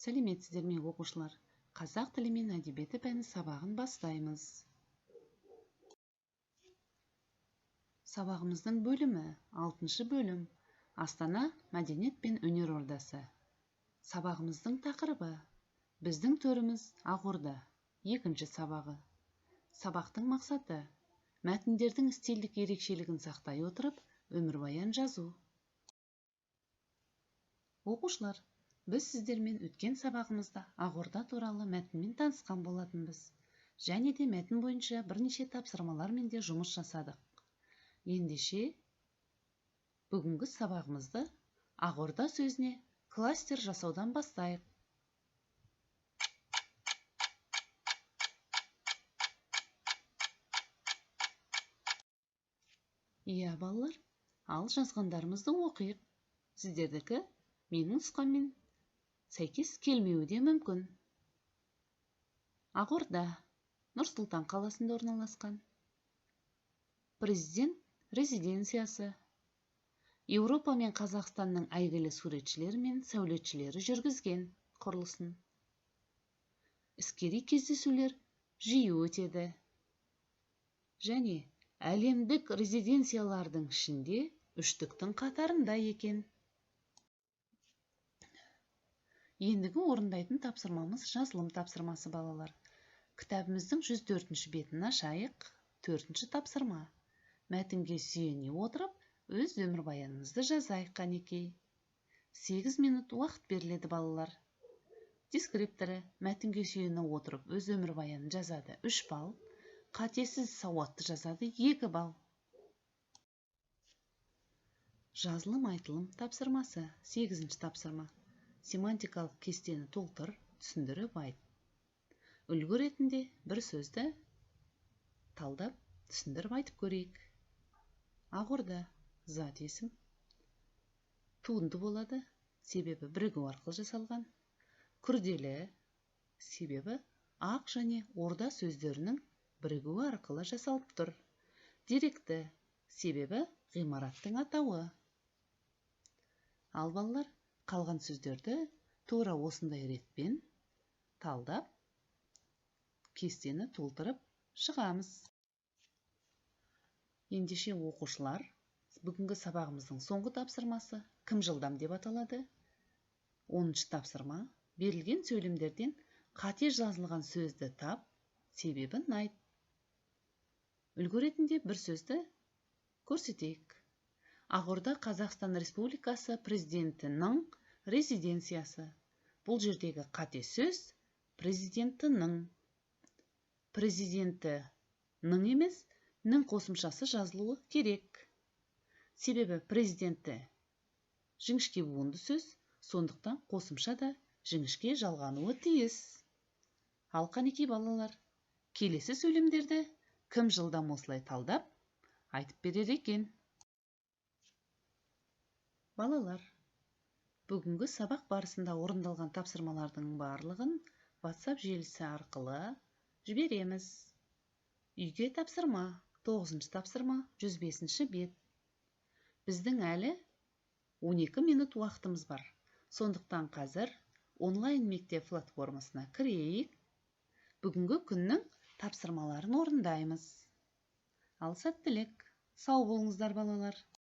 Сәлеметсіздер ме оқушылар? Қазақ тілі мен әдебиеті пәні сабағын бастаймыз. Сабағымыздың бөлімі 6 бөлім. Астана мәдениет пен өнер ордасы. Сабағымыздың тақырыбы біздің төріміз Ақорда. 2 сабағы. Сабақтың мақсаты мәтіндердің стильдік ерекшелігін сақтай отырып, өмірбаян жазу. Оқушылар, біз сіздермен өткен сабағымызда Ақорда туралы мәтінмен танысқан болатынбыз. Және де мәтін бойынша бірнеше тапсырмалармен де жұмыс жасадық. Ендеше, бүгінгі сабағымызды Ақорда сөзіне кластер жасаудан бастайық. Иә, балалар, ал жазғандарымызды оқиық. Сіздердікі менің нұсқаммен сәйкес келмеуі де мүмкін. Ақорда Нұр-Сұлтан қаласында орналасқан. Президент резиденциясы. Еуропа мен Қазақстанның әйгілі суретшілері мен сәулетшілері жүргізген құрылысын. Іскери кездесулер жиі өтеді. Және әлемдік резиденциялардың ішінде үштіктің қатарында екен. Ендігі орындайтын тапсырмамыз жазылым тапсырмасы, балалар. Кітабымыздың 104 бетін ашайық. 4 тапсырма. Мәтінге сүйене отырып, өз өмірбаянымызды жазайық қанекей. 8 минут уақыт беріледі, балалар. Дескрипторы мәтінге сүйене отырып, өз өмірбаянын жазады 3 балл. Қатесіз сауатты жазады 2 балл. Жазылым айтылым тапсырмасы 8 тапсырма. Семантикалық кестені толтыр, түсіндіріп айт. Үлгі ретінде бір сөзді талдап, түсіндіріп айтып көрейік. Ақорда зат есім. Туынды болады, себебі бірігу арқылы жасалған. Күрделі, себебі ақ және орда сөздерінің бірігуі арқылы жасалып тұр. Деректі, себебі ғимараттың атауы. Ал балалар, қалған сөздерді тура осындай ретпен талдап, кестені толтырып шығамыз. Ендеше оқушылар, бүгінгі сабағымыздың соңғы тапсырмасы кім жылдам деп аталады? 10 тапсырма. Берілген сөйлемдерден қате жазылған сөзді тап, себебін айт. Үлгі ретінде бір сөзді көрсетейік. Ақорда Қазақстан Республикасы президентінің резиденциясы. Бұл жердегі қате сөз президентінің. Президентінің емес, нің қосымшасы жазылуы керек. Себебі президенті жіңішке буынды сөз, сондықтан қосымша да жіңішке жалғануы тиіс. Ал қанекей балалар, келесі сөйлемдерді кім жылдам осылай талдап айтып берер екен? Балалар, бүгінгі сабақ барысында орындалған тапсырмалардың барлығын WhatsApp желісі арқылы жібереміз. Үйге тапсырма, 9 тапсырма, 105 бет. Біздің әлі 12 минут уақытымыз бар. Сондықтан қазір онлайн мектеп платформасына кірейік. Бүгінгі күннің тапсырмаларын орындаймыз. Ал сәттілік, сау болыңыздар балалар.